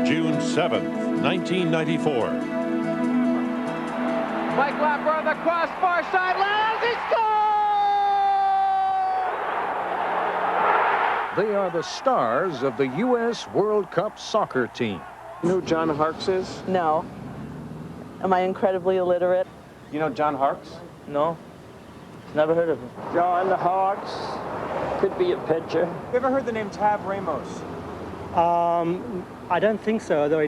June 7th, 1994. Mike Lapper on the crossbar sideline. He scores! They are the stars of the U.S. World Cup soccer team. You know who John Harkes is? No. Am I incredibly illiterate? You know John Harkes? No. Never heard of him. John Harkes could be a pitcher. You ever heard the name Tab Ramos? I don't think so, though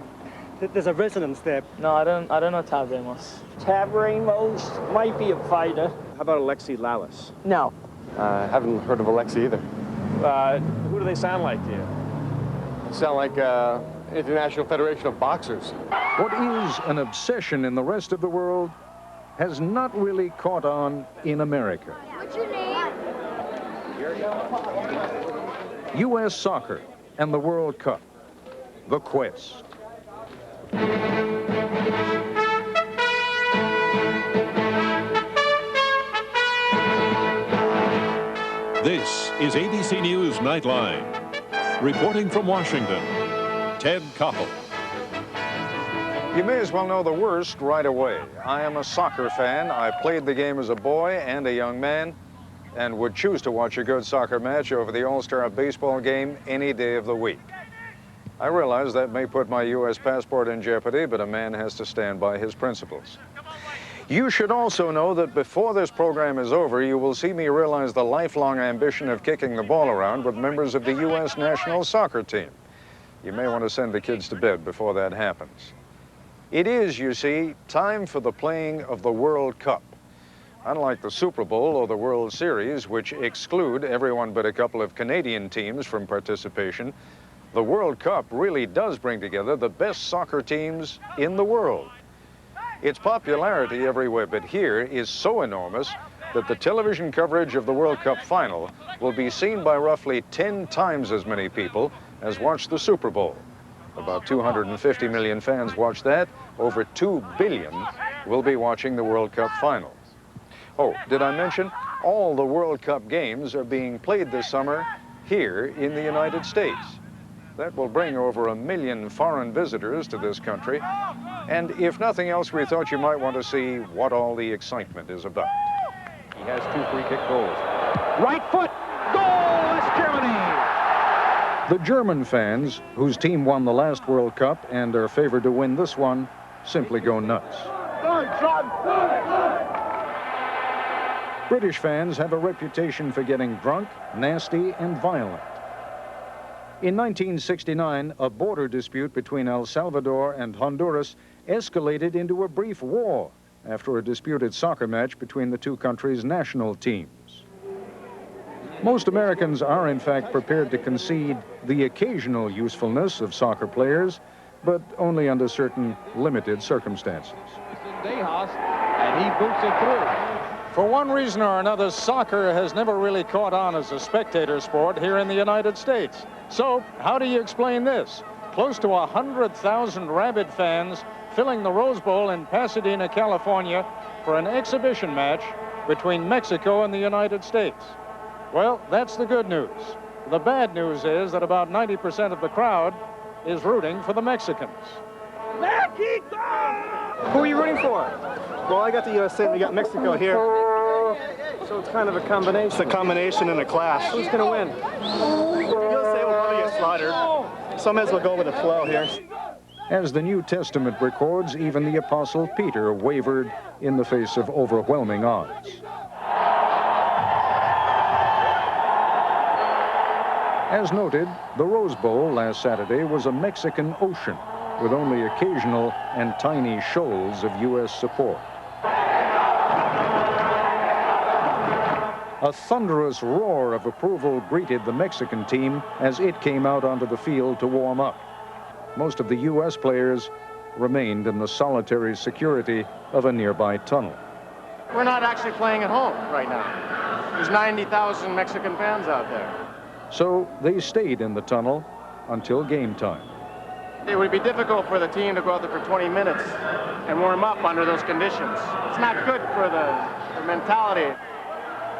there's a resonance there. No, I don't know Tab Ramos. Tab Ramos might be a fighter. How about Alexi Lalas? No. I haven't heard of Alexi either. Who do they sound like to you? They sound like International Federation of Boxers. What is an obsession in the rest of the world has not really caught on in America. What's your name? U.S. soccer and the World Cup. The quest. This is ABC News Nightline. Reporting from Washington, Ted Koppel. You may as well know the worst right away. I am a soccer fan. I played the game as a boy and a young man, and would choose to watch a good soccer match over the All-Star baseball game any day of the week. I realize that may put my U.S. passport in jeopardy, but a man has to stand by his principles. You should also know that before this program is over, you will see me realize the lifelong ambition of kicking the ball around with members of the U.S. national soccer team. You may want to send the kids to bed before that happens. It is, you see, time for the playing of the World Cup. Unlike the Super Bowl or the World Series, which exclude everyone but a couple of Canadian teams from participation, the World Cup really does bring together the best soccer teams in the world. Its popularity everywhere but here is so enormous that the television coverage of the World Cup final will be seen by roughly 10 times as many people as watch the Super Bowl. About 250 million fans watch that. Over 2 billion will be watching the World Cup final. Oh, did I mention all the World Cup games are being played this summer here in the United States? That will bring over 1 million foreign visitors to this country. And if nothing else, we thought you might want to see what all the excitement is about. He has 2 free-kick goals. Right foot, goal, it's Germany! The German fans, whose team won the last World Cup and are favored to win this one, simply go nuts. British fans have a reputation for getting drunk, nasty, and violent. In 1969, a border dispute between El Salvador and Honduras escalated into a brief war after a disputed soccer match between the two countries' national teams. Most Americans are, in fact, prepared to concede the occasional usefulness of soccer players, but only under certain limited circumstances. And he boots it through. For one reason or another, soccer has never really caught on as a spectator sport here in the United States. So, how do you explain this? Close to 100,000 rabid fans filling the Rose Bowl in Pasadena, California for an exhibition match between Mexico and the United States. Well, that's the good news. The bad news is that about 90% of the crowd is rooting for the Mexicans. Mexico! Who are you rooting for? Well, I got the USA and we got Mexico here. So it's kind of a combination. It's a combination and a clash. Who's going to win? The USA will probably get slaughtered. So I might as well go with the flow here. As the New Testament records, even the Apostle Peter wavered in the face of overwhelming odds. As noted, the Rose Bowl last Saturday was a Mexican ocean with only occasional and tiny shoals of U.S. support. A thunderous roar of approval greeted the Mexican team as it came out onto the field to warm up. Most of the U.S. players remained in the solitary security of a nearby tunnel. We're not actually playing at home right now. There's 90,000 Mexican fans out there. So they stayed in the tunnel until game time. It would be difficult for the team to go out there for 20 minutes and warm up under those conditions. It's not good for the mentality.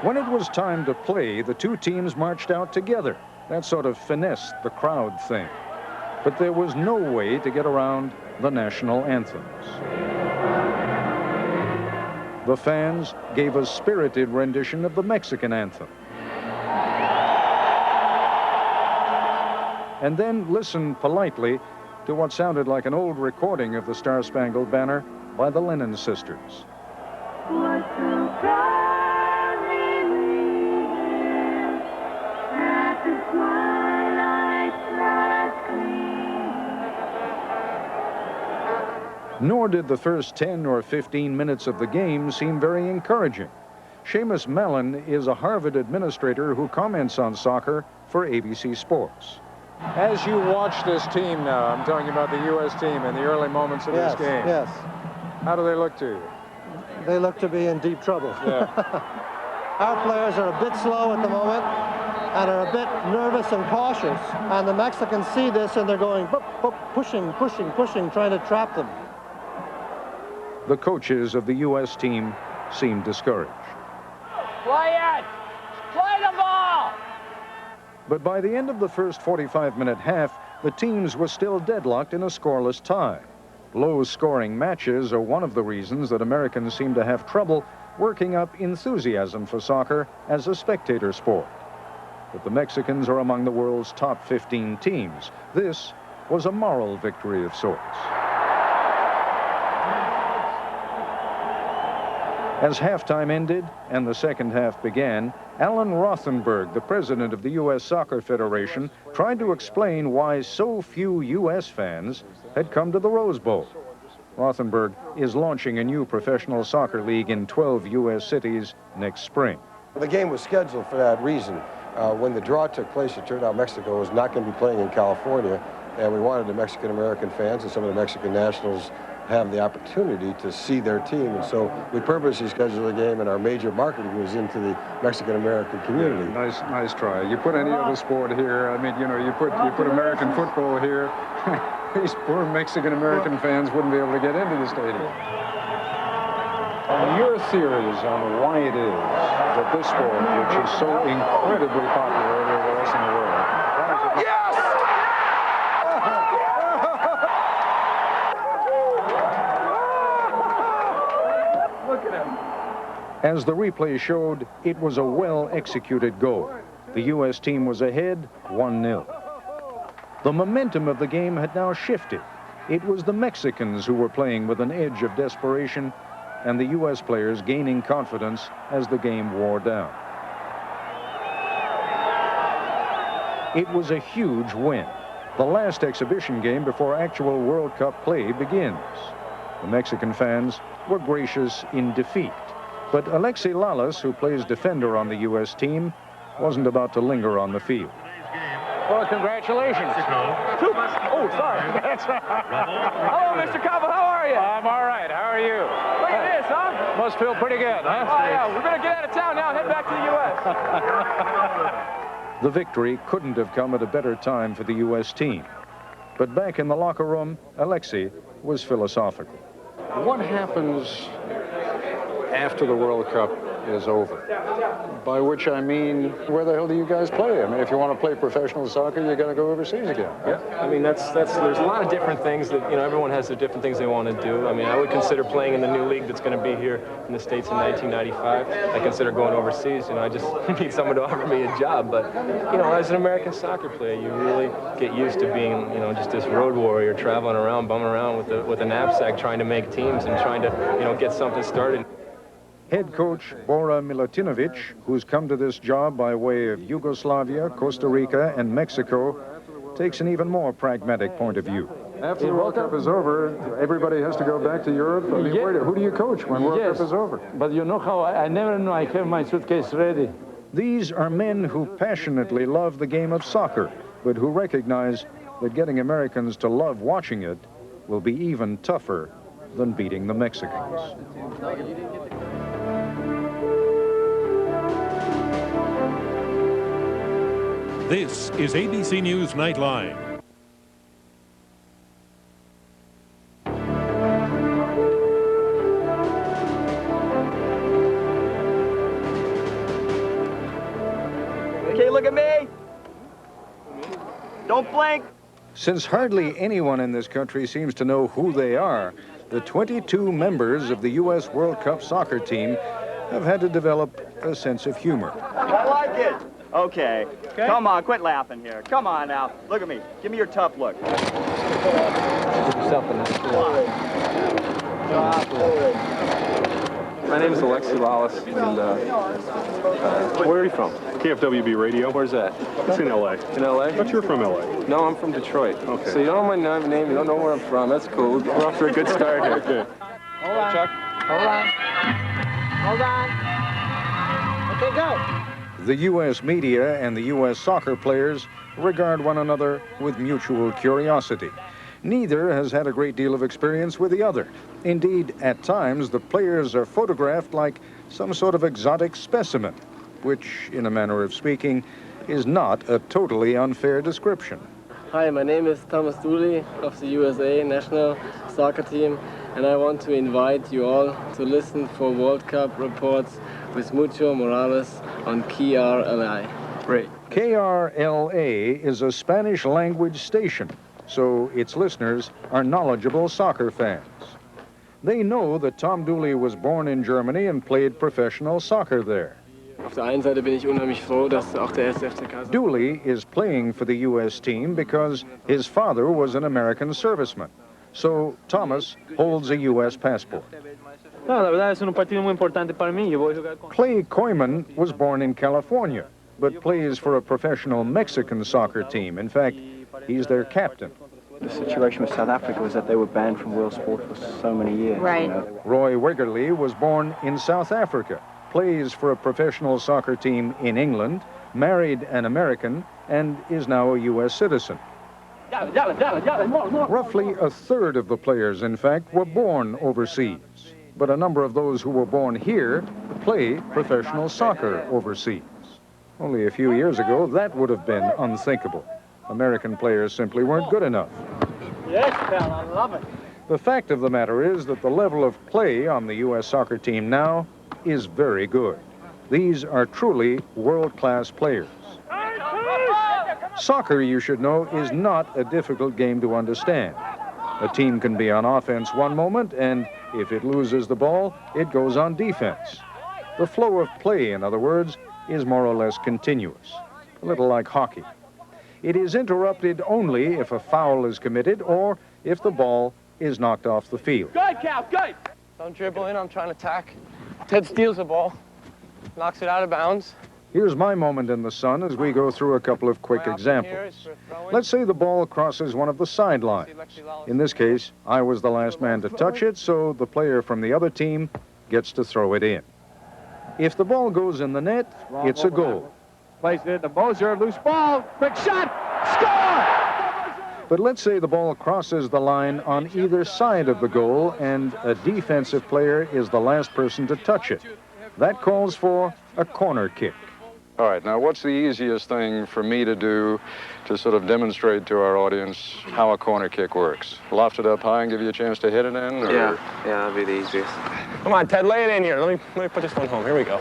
When it was time to play, the two teams marched out together. That sort of finessed the crowd thing. but there was no way to get around the national anthems. The fans gave a spirited rendition of the Mexican anthem. And then listened politely to what sounded like an old recording of the Star-Spangled Banner by the Lennon Sisters. Nor did the first 10 or 15 minutes of the game seem very encouraging. Seamus Mellon is a Harvard administrator who comments on soccer for ABC Sports. As you watch this team now, I'm talking about the U.S. team in the early moments of this game. Yes. How do they look to you? They look to be in deep trouble. Yeah. Our players are a bit slow at the moment and are a bit nervous and cautious. And the Mexicans see this and they're going boop, boop, pushing, pushing, pushing, trying to trap them. The coaches of the U.S. team seem discouraged. Play it! Play the ball! But by the end of the first 45-minute half, the teams were still deadlocked in a scoreless tie. Low-scoring matches are one of the reasons that Americans seem to have trouble working up enthusiasm for soccer as a spectator sport. But the Mexicans are among the world's top 15 teams. This was a moral victory of sorts. As halftime ended and the second half began, Alan Rothenberg, the president of the U.S. Soccer Federation, tried to explain why so few U.S. fans had come to the Rose Bowl. Rothenberg is launching a new professional soccer league in 12 U.S. cities next spring. The game was scheduled for that reason. When the draw took place, it turned out Mexico was not going to be playing in California, and we wanted the Mexican-American fans and some of the Mexican nationals have the opportunity to see their team, and so we purposely scheduled the game, and our major marketing was into the Mexican-American community. Yeah, nice try. You put any other sport here, I mean, you know, you put American football here, these poor Mexican-American fans wouldn't be able to get into the stadium. Your theories on why it is that this sport, which is so incredibly popular everywhere else in the world, yes! As the replay showed, it was a well-executed goal. The U.S. team was ahead 1-0. The momentum of the game had now shifted. It was the Mexicans who were playing with an edge of desperation, and the U.S. players gaining confidence as the game wore down. It was a huge win. The last exhibition game before actual World Cup play begins. The Mexican fans were gracious in defeat. But Alexi Lalas, who plays defender on the U.S. team, wasn't about to linger on the field. Well, congratulations. Oh, sorry. Hello, Mr. Cava. How are you? I'm all right. How are you? Look at this, huh? Must feel pretty good, huh? Oh, yeah. We're going to get out of town now and head back to the U.S. The victory couldn't have come at a better time for the U.S. team. But back in the locker room, Alexi was philosophical. What happens after the World Cup is over? By which I mean, where the hell do you guys play? I mean, if you want to play professional soccer, you got to go overseas again. Yeah, I mean, there's a lot of different things that, you know, everyone has their different things they want to do. I mean, I would consider playing in the new league that's going to be here in the States in 1995. I consider going overseas. You know, I just need someone to offer me a job. But, you know, as an American soccer player, you really get used to being, you know, just this road warrior, traveling around, bumming around with a knapsack, trying to make teams and trying to, you know, get something started. Head coach Bora Milutinovic, who's come to this job by way of Yugoslavia, Costa Rica, and Mexico, takes an even more pragmatic point of view. After the World Cup is over, everybody has to go back to Europe. I mean, who do you coach when World Cup is over? But you know how I never know I have my suitcase ready. These are men who passionately love the game of soccer, but who recognize that getting Americans to love watching it will be even tougher than beating the Mexicans. This is ABC News Nightline. Okay, look at me. Don't blink. Since hardly anyone in this country seems to know who they are, the 22 members of the U.S. World Cup soccer team have had to develop a sense of humor. I like it. Okay. Come on, quit laughing here. Come on now. Look at me. Give me your tough look. Give yourself a nice My name is Alexi Lawless, and where are you from? KFWB Radio. Where's that? It's in L.A. In L.A.? But you're from L.A. No, I'm from Detroit. Okay. So you don't know my name, you don't know where I'm from. That's cool. We're off to a good start here. Okay. Hold on. Chuck? Hold on. Hold on. Okay, go. The U.S. media and the U.S. soccer players regard one another with mutual curiosity. Neither has had a great deal of experience with the other. Indeed, at times, the players are photographed like some sort of exotic specimen, which, in a manner of speaking, is not a totally unfair description. Hi, my name is Thomas Dooley of the USA national soccer team, and I want to invite you all to listen for World Cup reports with Mucho Morales on KRLA. Great. KRLA is a Spanish-language station, so its listeners are knowledgeable soccer fans. They know that Tom Dooley was born in Germany and played professional soccer there. Auf der einen Seite bin ich unheimlich froh, dass auch der erste FC Kassel. Dooley is playing for the U.S. team because his father was an American serviceman. So Thomas holds a U.S. passport. No, la verdad es un partido muy importante para mí. Yo voy a jugar con... Clay Koyman was born in California, but plays for a professional Mexican soccer team. In fact, he's their captain. The situation with South Africa was that they were banned from world sport for so many years. Right. You know. Roy Wiggerly was born in South Africa, plays for a professional soccer team in England, married an American, and is now a U.S. citizen. Roughly a third of the players, in fact, were born overseas. But a number of those who were born here play professional soccer overseas. Only a few years ago, that would have been unthinkable. American players simply weren't good enough. Yes, pal, I love it. The fact of the matter is that the level of play on the U.S. soccer team now is very good. These are truly world-class players. Soccer, you should know, is not a difficult game to understand. A team can be on offense one moment, and if it loses the ball, it goes on defense. The flow of play, in other words, is more or less continuous, a little like hockey. It is interrupted only if a foul is committed or if the ball is knocked off the field. Good, Cal, good. Don't dribble in, I'm trying to attack. Ted steals the ball, knocks it out of bounds. Here's my moment in the sun as we go through a couple of quick examples. Let's say the ball crosses one of the sidelines. In this case, I was the last man to touch it, so the player from the other team gets to throw it in. If the ball goes in the net, it's a goal. Plays it into Moser, loose ball, quick shot, score! But let's say the ball crosses the line on either side of the goal and a defensive player is the last person to touch it. That calls for a corner kick. All right, now what's the easiest thing for me to do to sort of demonstrate to our audience how a corner kick works? Loft it up high and give you a chance to hit it in? Or? Yeah, that'd be the easiest. Come on, Ted, lay it in here. Let me put this one home. Here we go.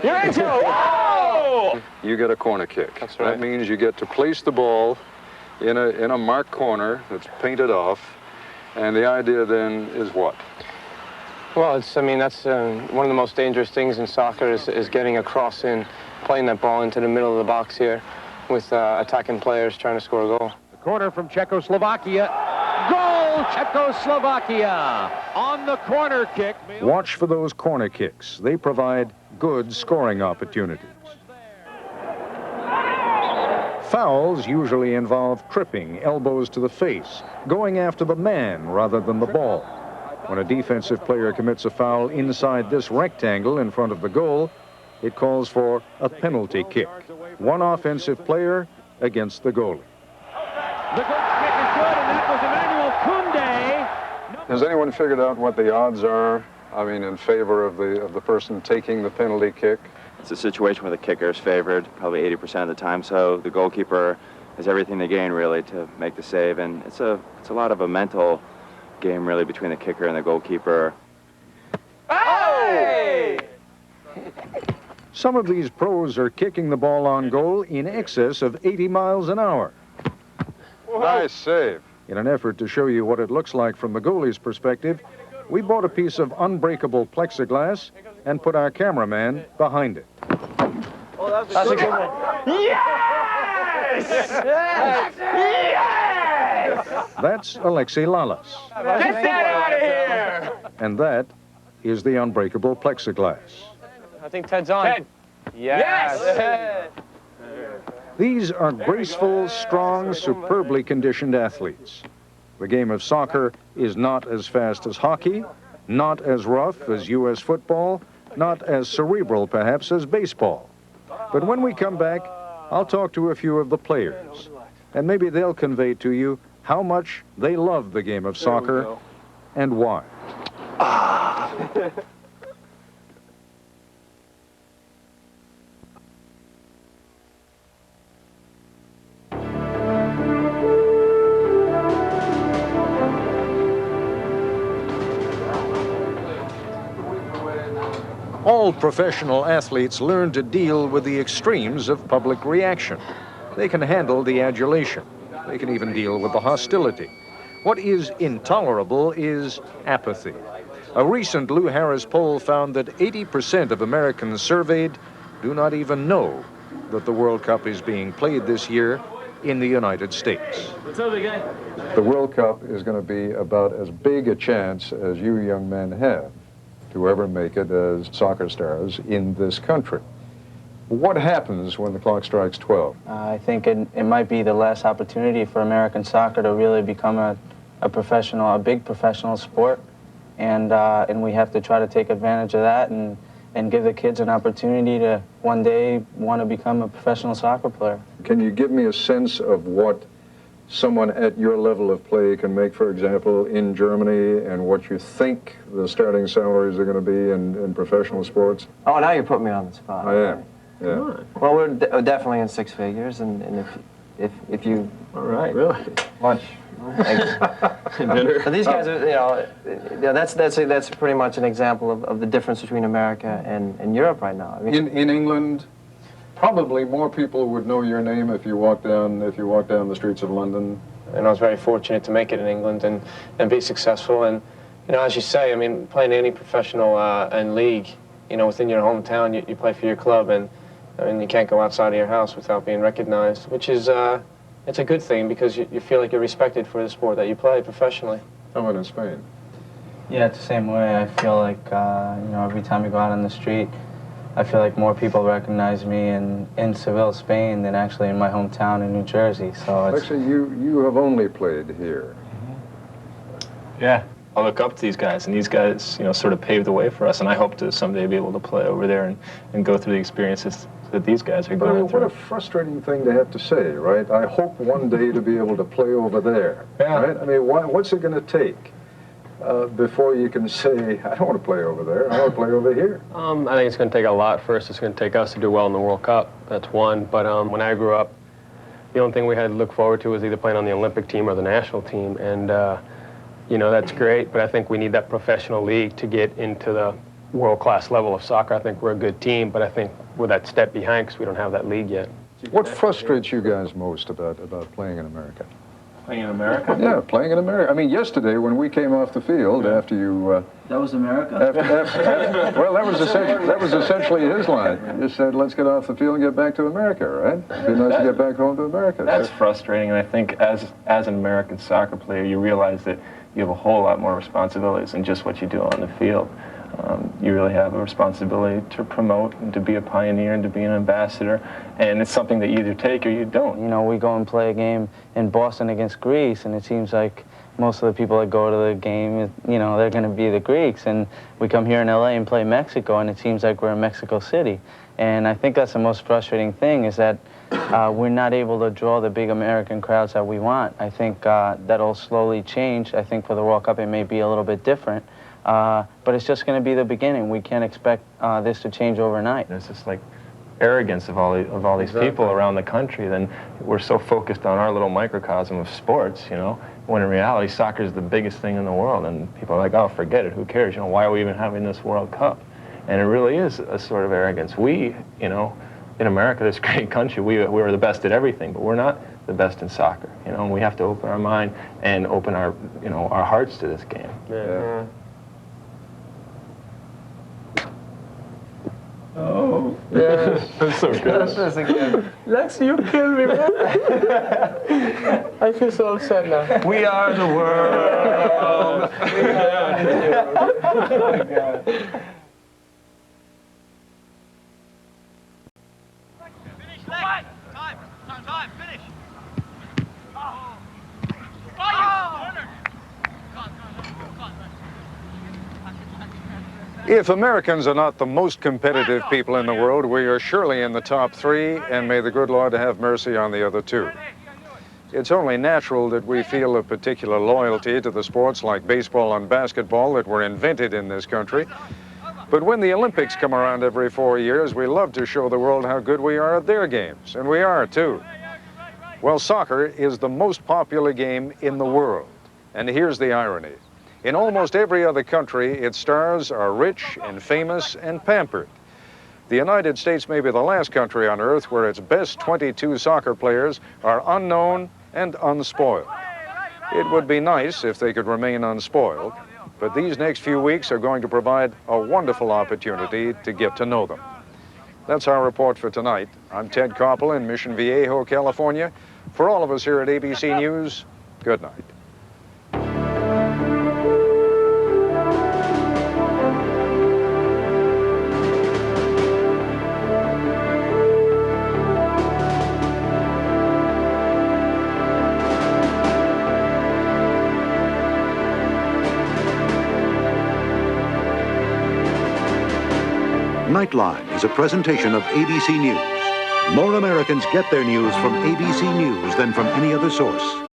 You're into it! Whoa! You get a corner kick. That's right. That means you get to place the ball in a marked corner that's painted off, and the idea then is what? Well, that's one of the most dangerous things in soccer is getting a cross in, playing that ball into the middle of the box here with attacking players trying to score a goal. The corner from Czechoslovakia. Goal, Czechoslovakia on the corner kick. Watch for those corner kicks. They provide good scoring opportunities. Fouls usually involve tripping, elbows to the face, going after the man rather than the ball. When a defensive player commits a foul inside this rectangle in front of the goal, it calls for a penalty kick. One offensive player against the goalie. The goal kick is good, and that was Emmanuel Koundé. Has anyone figured out what the odds are, in favor of the person taking the penalty kick? It's a situation where the kicker is favored probably 80% of the time, so the goalkeeper has everything to gain, really, to make the save, and it's a lot of a mental game, really, between the kicker and the goalkeeper. Hey! Some of these pros are kicking the ball on goal in excess of 80 miles an hour. Nice save. In an effort to show you what it looks like from the goalie's perspective, we bought a piece of unbreakable plexiglass and put our cameraman behind it. That's a good one. Yes! Yes! That's Alexei Lalas. Get that out of here! And that is the unbreakable plexiglass. I think Ted's on. Ted. Yes! These are graceful, strong, superbly conditioned athletes. The game of soccer is not as fast as hockey, not as rough as U.S. football, not as cerebral, perhaps, as baseball. But when we come back, I'll talk to a few of the players, and maybe they'll convey to you how much they love the game of soccer and why. All professional athletes learn to deal with the extremes of public reaction. They can handle the adulation. They can even deal with the hostility. What is intolerable is apathy. A recent Lou Harris poll found that 80% of Americans surveyed do not even know that the World Cup is being played this year in the United States. What's up, big guy? The World Cup is going to be about as big a chance as you young men have to ever make it as soccer stars in this country. What happens when the clock strikes 12? I think it might be the last opportunity for American soccer to really become a big professional sport, and we have to try to take advantage of that and give the kids an opportunity to one day want to become a professional soccer player. Can you give me a sense of what someone at your level of play can make, for example, in Germany, and what you think the starting salaries are going to be in professional sports? Oh, now you put me on the spot. I am. Yeah. Well, we're definitely in six figures, and if you... All right. Really? Lunch. But these guys are, that's pretty much an example of the difference between America and Europe right now. I mean, In England, probably more people would know your name if you walk down the streets of London. And I was very fortunate to make it in England and be successful. And, as you say, I mean, playing any professional and league, within your hometown, you play for your club, and I mean, you can't go outside of your house without being recognized, which is, it's a good thing because you feel like you're respected for the sport that you play professionally. How about in Spain? Yeah, it's the same way. I feel like, every time you go out on the street, I feel like more people recognize me in Seville, Spain, than actually in my hometown in New Jersey. So it's... Actually, you have only played here. Yeah, I look up to these guys, and these guys, sort of paved the way for us, and I hope to someday be able to play over there and go through the experiences that these guys are going through. What a frustrating thing to have to say, right? I hope one day to be able to play over there, right? I mean, what's it going to take before you can say, I don't want to play over there, I want to play over here? I think it's going to take a lot. First, it's going to take us to do well in the World Cup. That's one. But when I grew up, the only thing we had to look forward to was either playing on the Olympic team or the national team. And, that's great, but I think we need that professional league to get into the world-class level of soccer. I think we're a good team, but I think we're that step behind because we don't have that league yet. What frustrates you guys most about playing in America? Playing in America? Yeah, playing in America. I mean, yesterday when we came off the field after you... that was America? Well, that was essentially his line. He just said, let's get off the field and get back to America, right? It'd be nice to get back home to America. That's frustrating, and I think as an American soccer player, you realize that you have a whole lot more responsibilities than just what you do on the field. You really have a responsibility to promote and to be a pioneer and to be an ambassador, and it's something that you either take or you don't. We go and play a game in Boston against Greece, and it seems like most of the people that go to the game, they're going to be the Greeks, and we come here in LA and play Mexico, and it seems like we're in Mexico City. And I think that's the most frustrating thing, is that we're not able to draw the big American crowds that we want. I think that'll slowly change. I think for the World Cup it may be a little bit different. But it's just going to be the beginning. We can't expect this to change overnight. There's this arrogance of all these people around the country. Then we're so focused on our little microcosm of sports, when in reality soccer is the biggest thing in the world, and people are like, oh, forget it, who cares? Why are we even having this World Cup? And it really is a sort of arrogance. We, in America, this great country, we were the best at everything, but we're not the best in soccer. You know, and we have to open our mind and open our, you know, our hearts to this game. Yeah. Oh, yes. That's so good. This again. Lex, you killed me, man. I feel so upset now. We are the world. We are the world. Oh, my God. Time, finish. If Americans are not the most competitive people in the world, we are surely in the top 3, and may the good Lord have mercy on the other 2. It's only natural that we feel a particular loyalty to the sports like baseball and basketball that were invented in this country. But when the Olympics come around every 4 years, we love to show the world how good we are at their games, and we are too. Well, soccer is the most popular game in the world, and here's the irony. In almost every other country, its stars are rich and famous and pampered. The United States may be the last country on earth where its best 22 soccer players are unknown and unspoiled. It would be nice if they could remain unspoiled, but these next few weeks are going to provide a wonderful opportunity to get to know them. That's our report for tonight. I'm Ted Koppel in Mission Viejo, California. For all of us here at ABC News, good night. Nightline is a presentation of ABC News. More Americans get their news from ABC News than from any other source.